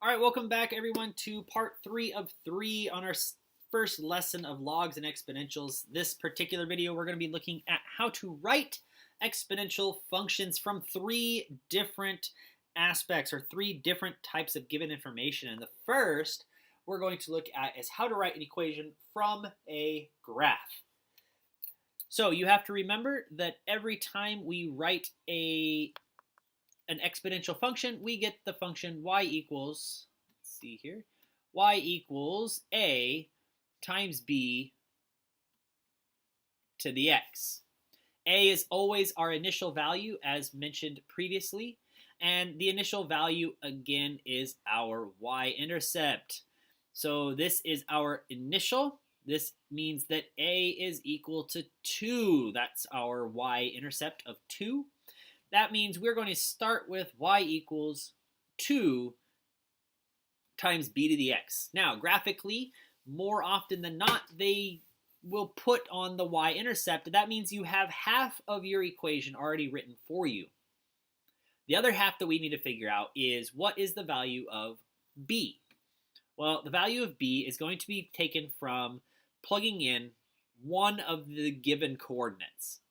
All right, welcome back everyone to part 3 of 3 on our first lesson of logs and exponentials. This particular video, we're going to be looking at how to write exponential functions from 3 different aspects or 3 different types of given information. And the first we're going to look at is how to write an equation from a graph. So you have to remember that every time we write an exponential function, we get the function y equals, let's see here, y equals a times b to the x. A is always our initial value, as mentioned previously, and the initial value, again, is our y-intercept. So this is our initial. This means that a is equal to 2. That's our y-intercept of 2. That means we're going to start with y equals 2 times b to the x. Now, graphically, more often than not, they will put on the y-intercept. That means you have half of your equation already written for you. The other half that we need to figure out is what is the value of b? Well, the value of b is going to be taken from plugging in one of the given coordinates.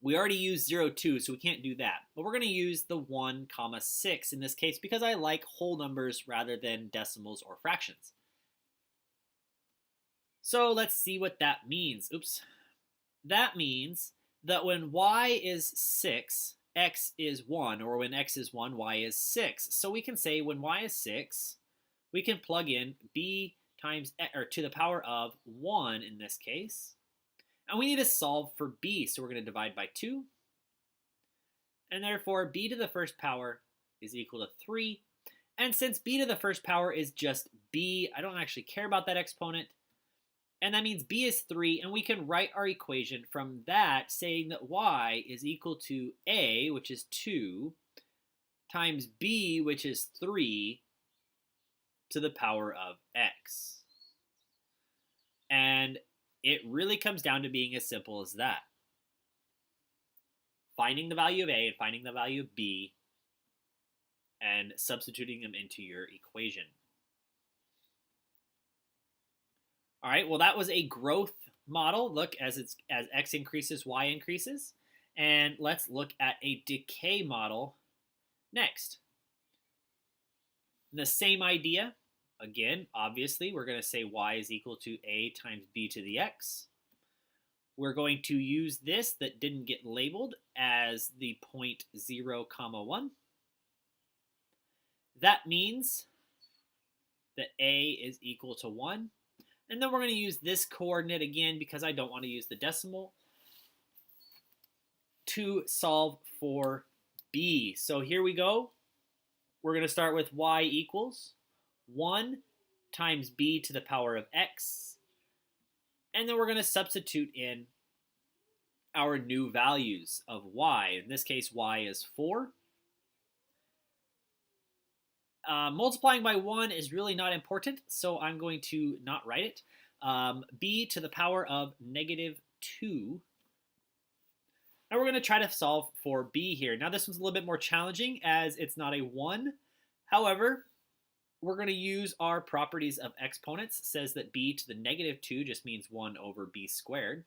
We already used 0, 2, so we can't do that. But we're going to use the 1, 6 in this case because I like whole numbers rather than decimals or fractions. So let's see what that means. Oops. That means that when y is 6, x is 1, or when x is 1, y is 6. So we can say when y is 6, we can plug in b times, or to the power of 1 in this case. And we need to solve for b, so we're going to divide by 2. And therefore, b to the first power is equal to 3. And since b to the first power is just b, I don't actually care about that exponent. And that means b is 3, and we can write our equation from that, saying that y is equal to a, which is 2, times b, which is 3, to the power of x. And it really comes down to being as simple as that. Finding the value of a and finding the value of b and substituting them into your equation. All right, well, that was a growth model. Look, as x increases, y increases. And let's look at a decay model next. The same idea. Again, obviously, we're going to say y is equal to a times b to the x. We're going to use this that didn't get labeled as the point 0, 1. That means that a is equal to 1. And then we're going to use this coordinate again because I don't want to use the decimal to solve for b. So here we go. We're going to start with y equals 1 times b to the power of x. And then we're going to substitute in our new values of y. In this case, y is 4. Multiplying by 1 is really not important, so I'm going to not write it. B to the power of negative 2. Now we're going to try to solve for b here. Now this one's a little bit more challenging as it's not a 1. However, we're going to use our properties of exponents. It says that b to the negative 2 just means 1 over b squared.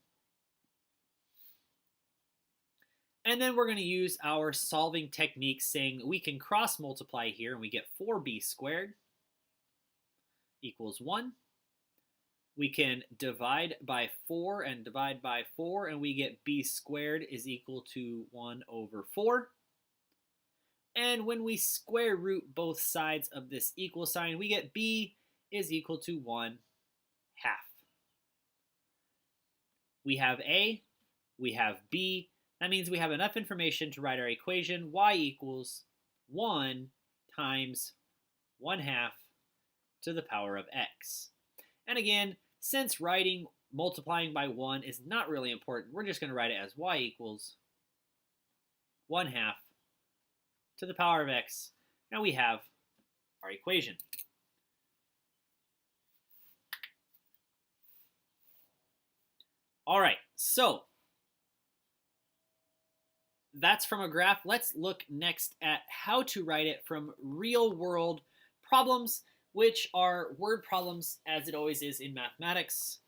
And then we're going to use our solving technique saying we can cross multiply here and we get 4b squared equals 1. We can divide by 4 and divide by 4 and we get b squared is equal to 1 over 4. And when we square root both sides of this equal sign, we get b is equal to 1/2. We have a, we have b. That means we have enough information to write our equation. Y equals 1 times 1/2 to the power of x. And again, since multiplying by 1 is not really important, we're just going to write it as y equals 1/2 to the power of x. Now we have our equation. All right, so that's from a graph. Let's look next at how to write it from real world problems, which are word problems as it always is in mathematics.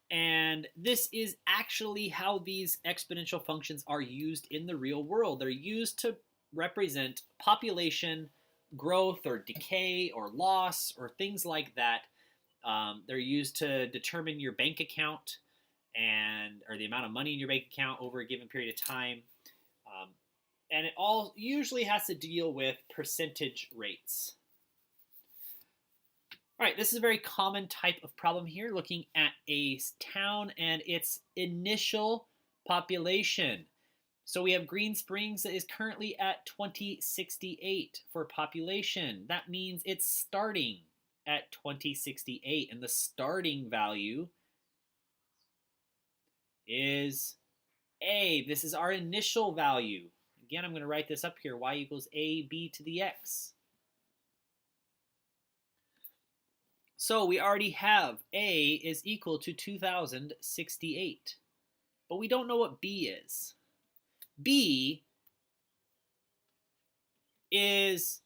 And this is actually how these exponential functions are used in the real world. They're used to represent population growth or decay or loss or things like that. They're used to determine your bank account or the amount of money in your bank account over a given period of time. Um, and it all usually has to deal with percentage rates. All right, this is a very common type of problem here, looking at a town and its initial population. So we have Green Springs that is currently at 2068 for population. That means it's starting at 2068, and the starting value is A. This is our initial value. Again, I'm going to write this up here, y equals AB to the x. So we already have A is equal to 2068, but we don't know what B is. B is,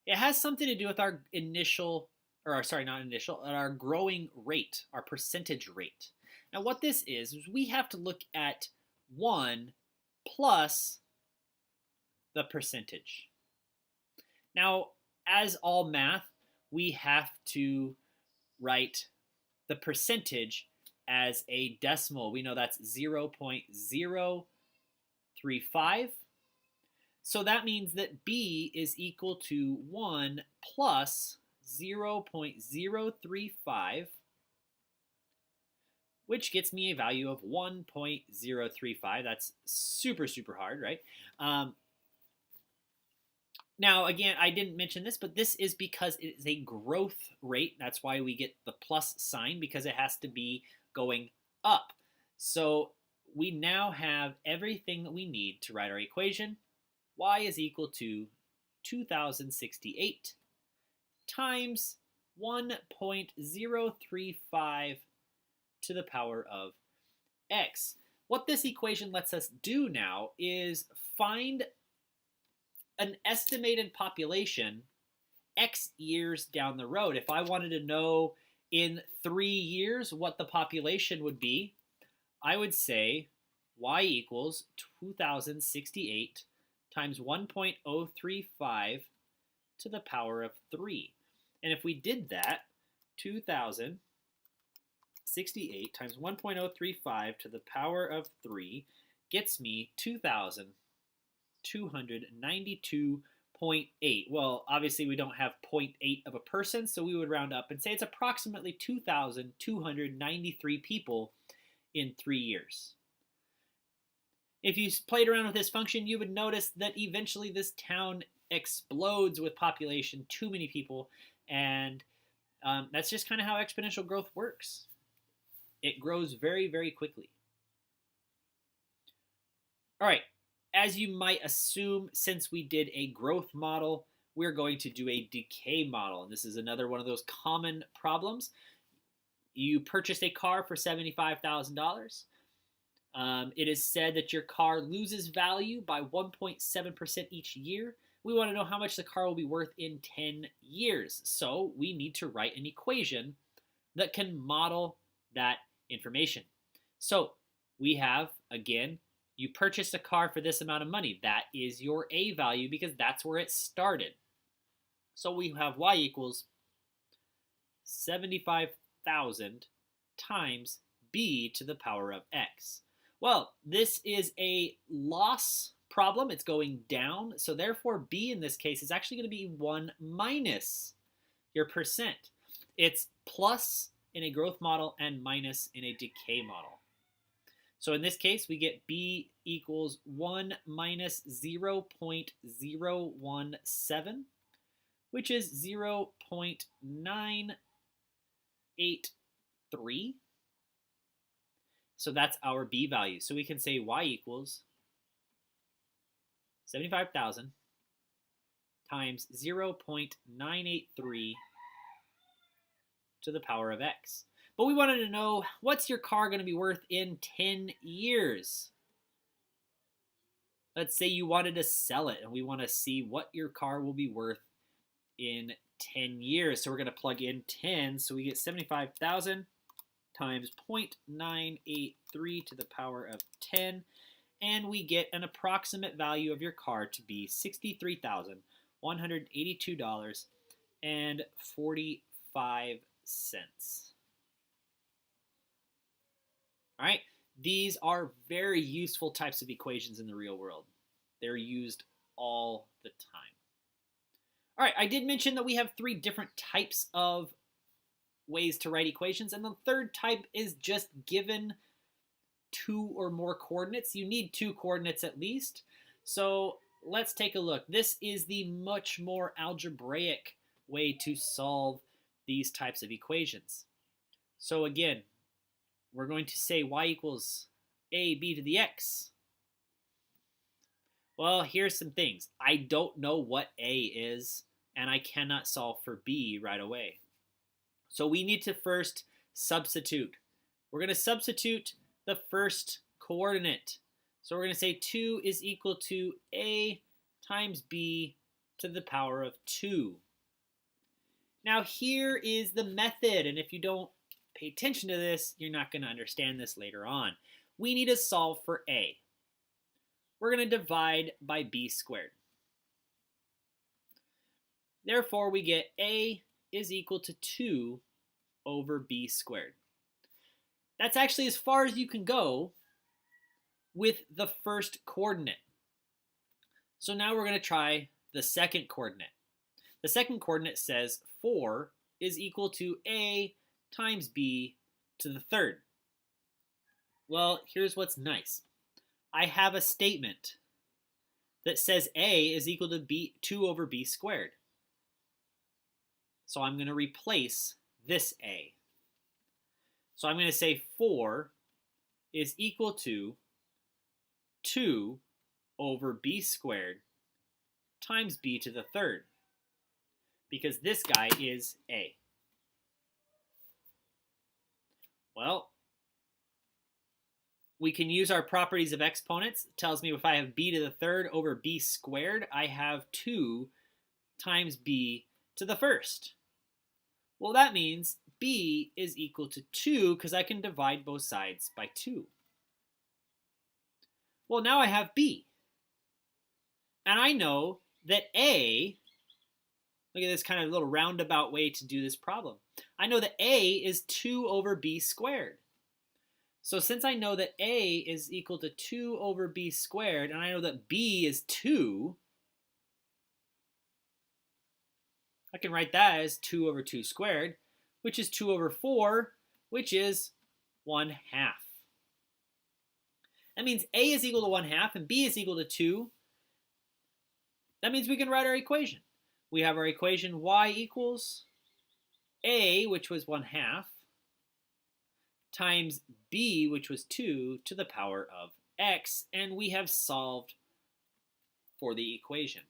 it has something to do with our initial, or sorry, not initial, our growing rate, our percentage rate. Now what this is we have to look at 1 plus the percentage. Now, as all math, we have to write the percentage as a decimal. We know that's 0.035. So that means that B is equal to 1 plus 0.035, which gets me a value of 1.035. That's super, super hard, right? Now, again, I didn't mention this, but this is because it is a growth rate. That's why we get the plus sign, because it has to be going up. So we now have everything that we need to write our equation. Y is equal to 2068 times 1.035 to the power of x. What this equation lets us do now is find an estimated population X years down the road. If I wanted to know in 3 years what the population would be, I would say y equals 2068 times 1.035 to the power of 3. And if we did that, 2068 times 1.035 to the power of 3 gets me 2,292.8. Well, obviously we don't have 0.8 of a person, so we would round up and say it's approximately 2,293 people in 3 years. If you played around with this function, you would notice that eventually this town explodes with population, too many people, and that's just kind of how exponential growth works. It grows very, very quickly. All right, as you might assume, since we did a growth model, we're going to do a decay model. And this is another one of those common problems. You purchased a car for $75,000. It is said that your car loses value by 1.7% each year. We want to know how much the car will be worth in 10 years. So we need to write an equation that can model that information. So we have, again, you purchased a car for this amount of money. That is your A value because that's where it started. So we have y equals 75,000 times b to the power of x. Well, this is a loss problem. It's going down. So therefore, b in this case is actually going to be 1 minus your percent. It's plus in a growth model and minus in a decay model. So in this case, we get b equals 1 minus 0.017, which is 0.983. So that's our b value. So we can say y equals 75,000 times 0.983 to the power of x. But we wanted to know, what's your car going to be worth in 10 years? Let's say you wanted to sell it, and we want to see what your car will be worth in 10 years. So we're going to plug in 10. So we get 75,000 times 0.983 to the power of 10. And we get an approximate value of your car to be $63,182.45. All right, these are very useful types of equations in the real world. They're used all the time. All right, I did mention that we have 3 different types of ways to write equations, and the third type is just given 2 or more coordinates. You need 2 coordinates at least. So let's take a look. This is the much more algebraic way to solve these types of equations. So again, we're going to say y equals ab to the x. Well, here's some things. I don't know what a is, and I cannot solve for b right away. So we need to first substitute. We're going to substitute the first coordinate. So we're going to say 2 is equal to a times b to the power of 2. Now here is the method, and if you don't pay attention to this, you're not going to understand this later on. We need to solve for a. We're going to divide by b squared. Therefore, we get a is equal to 2 over b squared. That's actually as far as you can go with the first coordinate. So now we're going to try the second coordinate. The second coordinate says 4 is equal to a times b to the third. Well, here's what's nice. I have a statement that says a is equal to 2 over b squared. So I'm going to replace this a. So I'm going to say 4 is equal to 2 over b squared times b to the third, because this guy is a. Well, we can use our properties of exponents. It tells me if I have b to the third over b squared, I have 2 times b to the first. Well, that means b is equal to 2 because I can divide both sides by 2. Well, now I have b. And I know that a, look at this kind of little roundabout way to do this problem. I know that a is 2 over b squared. So since I know that a is equal to 2 over b squared, and I know that b is 2, I can write that as 2 over 2 squared, which is 2 over 4, which is 1/2. That means a is equal to 1/2 and b is equal to 2. That means we can write our equation. We have our equation y equals a, which was 1/2, times b, which was 2, to the power of x, and we have solved for the equation.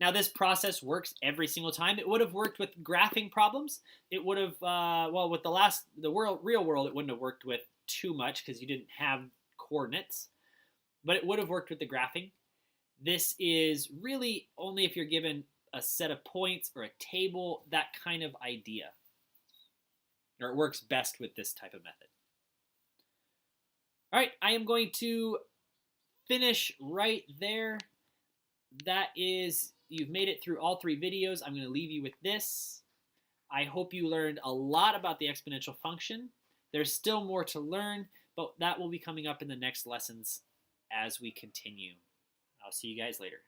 Now this process works every single time. It would have worked with graphing problems. It would have, well, with the real world, it wouldn't have worked with too much because you didn't have coordinates, but it would have worked with the graphing. This is really only if you're given a set of points or a table, that kind of idea. Or it works best with this type of method. All right, I am going to finish right there. That is, you've made it through all 3 videos. I'm going to leave you with this. I hope you learned a lot about the exponential function. There's still more to learn, but that will be coming up in the next lessons as we continue. I'll see you guys later.